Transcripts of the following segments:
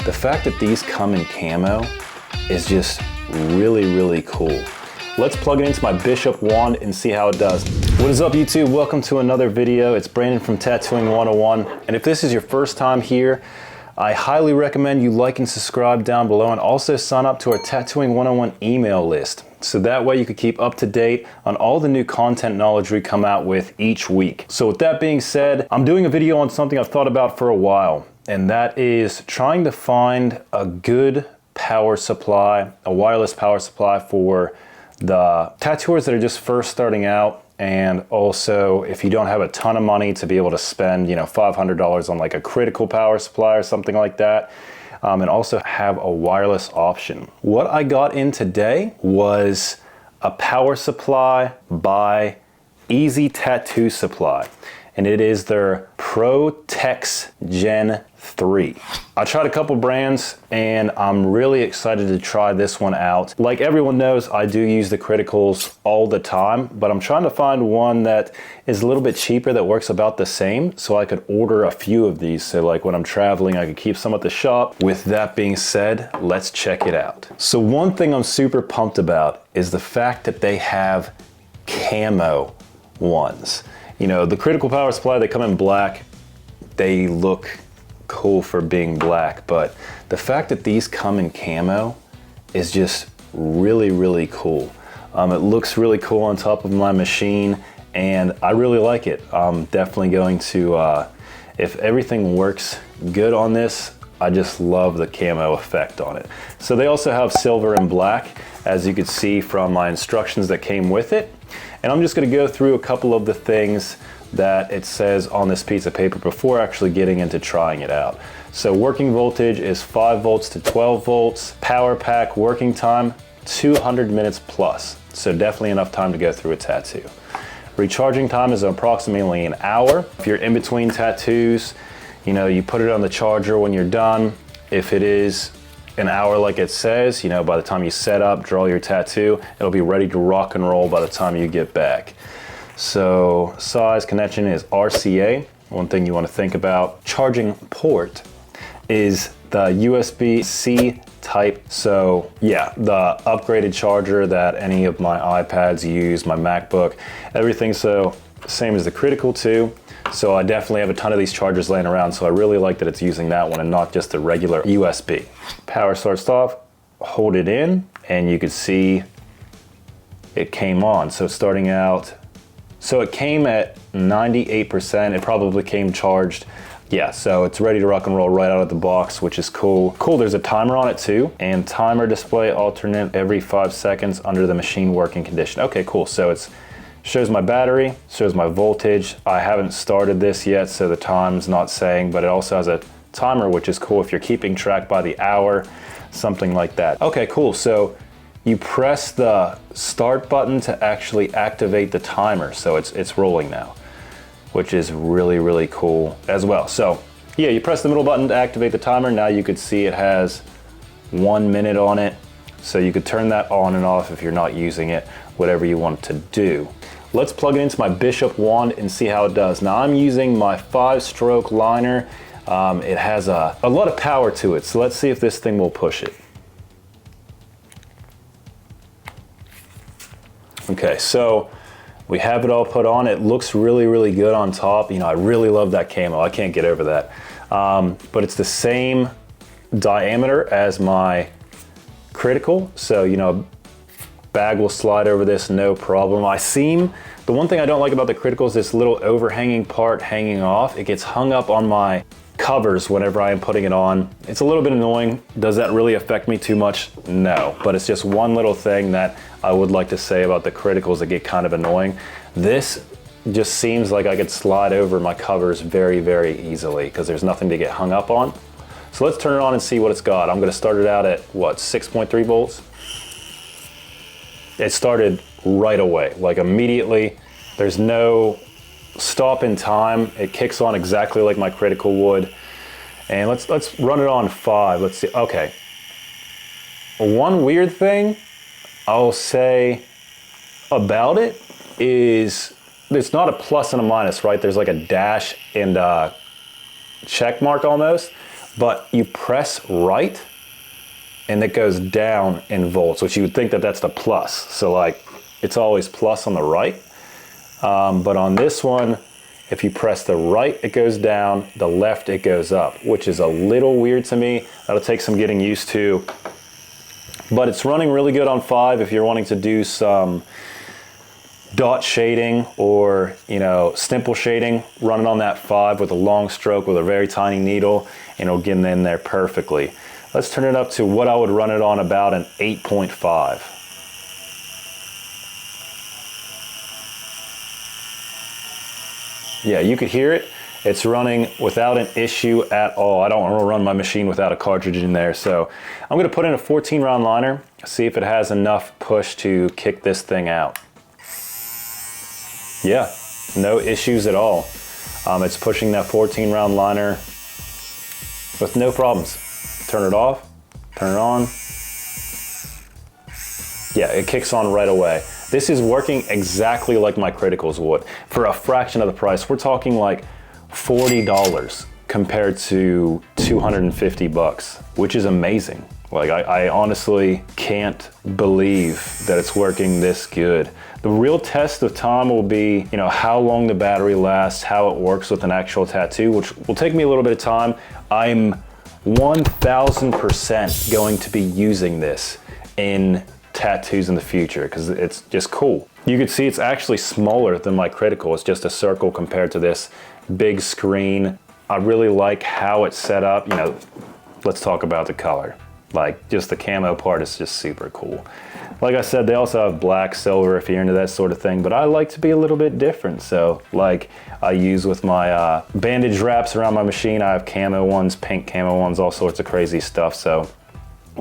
The fact that these come in camo is just really, really cool. Let's plug it into my Bishop wand and see how it does. What is up, YouTube? Welcome to another video. It's Brandon from Tattooing 101. And if this is your first time here, I highly recommend you like and subscribe down below, and also sign up to our Tattooing 101 email list. So that way you can keep up to date on all the new content knowledge we come out with each week. So with that being said, I'm doing a video on something I've thought about for a while, and that is trying to find a good power supply, a wireless power supply for the tattooers that are just first starting out, and also if you don't have a ton of money to be able to spend, $500 on like a critical power supply or something like that, and also have a wireless option. What I got in today was a power supply by Easy Tattoo Supply, and it is their ProTex Gen 3. I tried a couple brands and I'm really excited to try this one out. Like everyone knows, I do use the criticals all the time, but I'm trying to find one that is a little bit cheaper that works about the same, so I could order a few of these. So like when I'm traveling, I could keep some at the shop. With that being said, let's check it out. So one thing I'm super pumped about is the fact that they have camo ones. The critical power supply, they come in black. They look cool for being black, but the fact that these come in camo is just really, really cool. It looks really cool on top of my machine, and I really like it. I'm definitely going to, if everything works good on this, I just love the camo effect on it. So they also have silver and black, as you could see from my instructions that came with it. And I'm just gonna go through a couple of the things that it says on this piece of paper before actually getting into trying it out. So working voltage is 5 volts to 12 volts. Power pack working time, 200 minutes plus. So definitely enough time to go through a tattoo. Recharging time is approximately an hour. If you're in between tattoos, you put it on the charger when you're done. If it is an hour like it says, by the time you set up, draw your tattoo, it'll be ready to rock and roll by the time you get back. So size connection is RCA. One thing you want to think about. Charging port is the USB-C type. So yeah, the upgraded charger that any of my iPads use, my MacBook, everything. So same as the critical too. So I definitely have a ton of these chargers laying around, so I really like that it's using that one and not just the regular USB. Power starts off, hold it in, and you can see it came on. So starting out, so it came at 98%, it probably came charged. Yeah, so it's ready to rock and roll right out of the box, which is cool. Cool, there's a timer on it too, and timer display alternate every 5 seconds under the machine working condition. Okay, cool, so it's shows my battery, shows my voltage. I haven't started this yet, so the time's not saying, but it also has a timer, which is cool if you're keeping track by the hour, something like that. Okay, cool, so you press the start button to actually activate the timer, so it's rolling now, which is really, really cool as well. So yeah, you press the middle button to activate the timer. Now you could see it has 1 minute on it, so you could turn that on and off if you're not using it, whatever you want to do. Let's plug it into my Bishop wand and see how it does. Now I'm using my 5-stroke liner. It has a lot of power to it, so let's see if this thing will push it. Okay, so we have it all put on. It looks really, really good on top. I really love that camo. I can't get over that. But it's the same diameter as my critical, so bag will slide over this no problem. The one thing I don't like about the critical is this little overhanging part hanging off. It gets hung up on my covers whenever I am putting it on. It's a little bit annoying. Does that really affect me too much? No, but it's just one little thing that I would like to say about the criticals that get kind of annoying. This just seems like I could slide over my covers very, very easily because there's nothing to get hung up on. So let's turn it on and see what it's got. I'm gonna start it out at what, 6.3 volts? It started right away, like immediately. There's no stop in time. It kicks on exactly like my critical would. And let's run it on 5. Let's see. Okay. One weird thing I'll say about it is it's not a plus and a minus, right? There's like a dash and a check mark almost, but you press right and it goes down in volts, which you would think that that's the plus. So like, it's always plus on the right. But on this one, if you press the right, it goes down, the left, it goes up, which is a little weird to me. That'll take some getting used to. But it's running really good on 5 if you're wanting to do some dot shading or, you know, stipple shading. Running on that 5 with a long stroke with a very tiny needle, and it'll get in there perfectly. Let's turn it up to what I would run it on, about an 8.5. Yeah, you could hear it. It's running without an issue at all. I don't want to run my machine without a cartridge in there. So I'm going to put in a 14 round liner, see if it has enough push to kick this thing out. Yeah, no issues at all. It's pushing that 14 round liner with no problems. Turn it off, turn it on. Yeah, it kicks on right away. This is working exactly like my criticals would for a fraction of the price. We're talking like $40 compared to 250 bucks, which is amazing. Like I honestly can't believe that it's working this good. The real test of time will be, you know, how long the battery lasts, how it works with an actual tattoo, which will take me a little bit of time. I'm 1000% going to be using this in tattoos in the future because it's just cool. You can see it's actually smaller than my critical. It's just a circle compared to this big screen. I really like how it's set up. You know, let's talk about the color. Like, just the camo part is just super cool. Like I said, they also have black, silver if you're into that sort of thing, but I like to be a little bit different. So like I use with my bandage wraps around my machine, I have camo ones, pink camo ones, all sorts of crazy stuff. So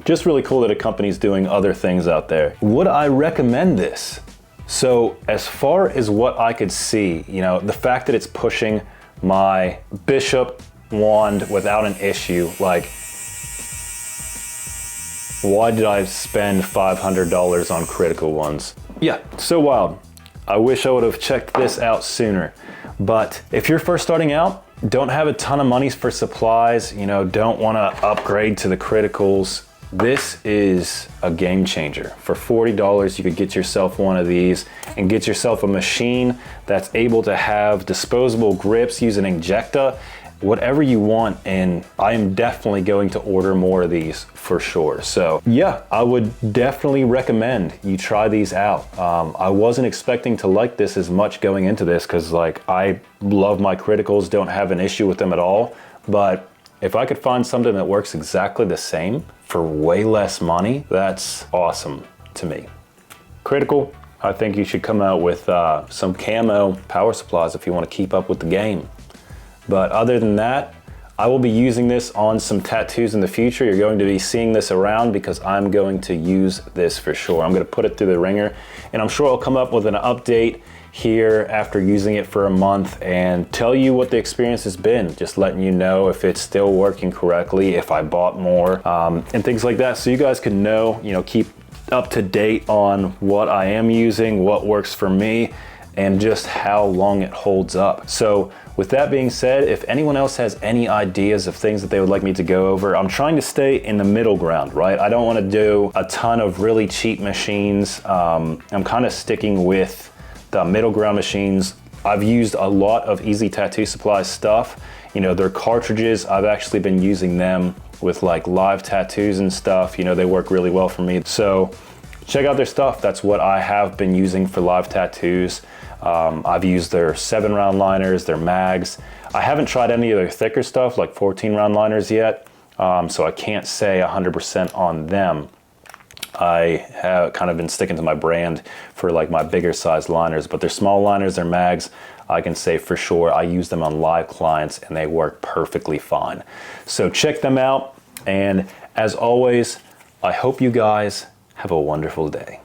just really cool that a company's doing other things out there. Would I recommend this? So as far as what I could see, you know, the fact that it's pushing my Bishop wand without an issue, like, why did I spend $500 on critical ones? Yeah, so wild. I wish I would have checked this out sooner. But if you're first starting out, don't have a ton of money for supplies, you know, don't want to upgrade to the criticals, this is a game changer. For $40, you could get yourself one of these and get yourself a machine that's able to have disposable grips, use an injector, whatever you want, and I am definitely going to order more of these for sure. So yeah, I would definitely recommend you try these out. I wasn't expecting to like this as much going into this because like I love my criticals, don't have an issue with them at all, but if I could find something that works exactly the same for way less money, that's awesome to me. Critical, I think you should come out with some camo power supplies if you want to keep up with the game. But other than that, I will be using this on some tattoos in the future. You're going to be seeing this around because I'm going to use this for sure. I'm going to put it through the ringer, and I'm sure I'll come up with an update here after using it for a month and tell you what the experience has been, just letting you know if it's still working correctly, if I bought more, and things like that, so you guys can know, you know, keep up to date on what I am using, what works for me, and just how long it holds up. So with that being said, if anyone else has any ideas of things that they would like me to go over, I'm trying to stay in the middle ground, right? I don't want to do a ton of really cheap machines. I'm kind of sticking with the middle ground machines. I've used a lot of Easy Tattoo Supply stuff. You know, their cartridges, I've actually been using them with like live tattoos and stuff. You know, they work really well for me. So check out their stuff. That's what I have been using for live tattoos. I've used their 7 round liners, their mags. I haven't tried any of their thicker stuff like 14 round liners yet. So I can't say 100% on them. I have kind of been sticking to my brand for like my bigger size liners, but their small liners, their mags, I can say for sure I use them on live clients and they work perfectly fine. So check them out. And as always, I hope you guys have a wonderful day.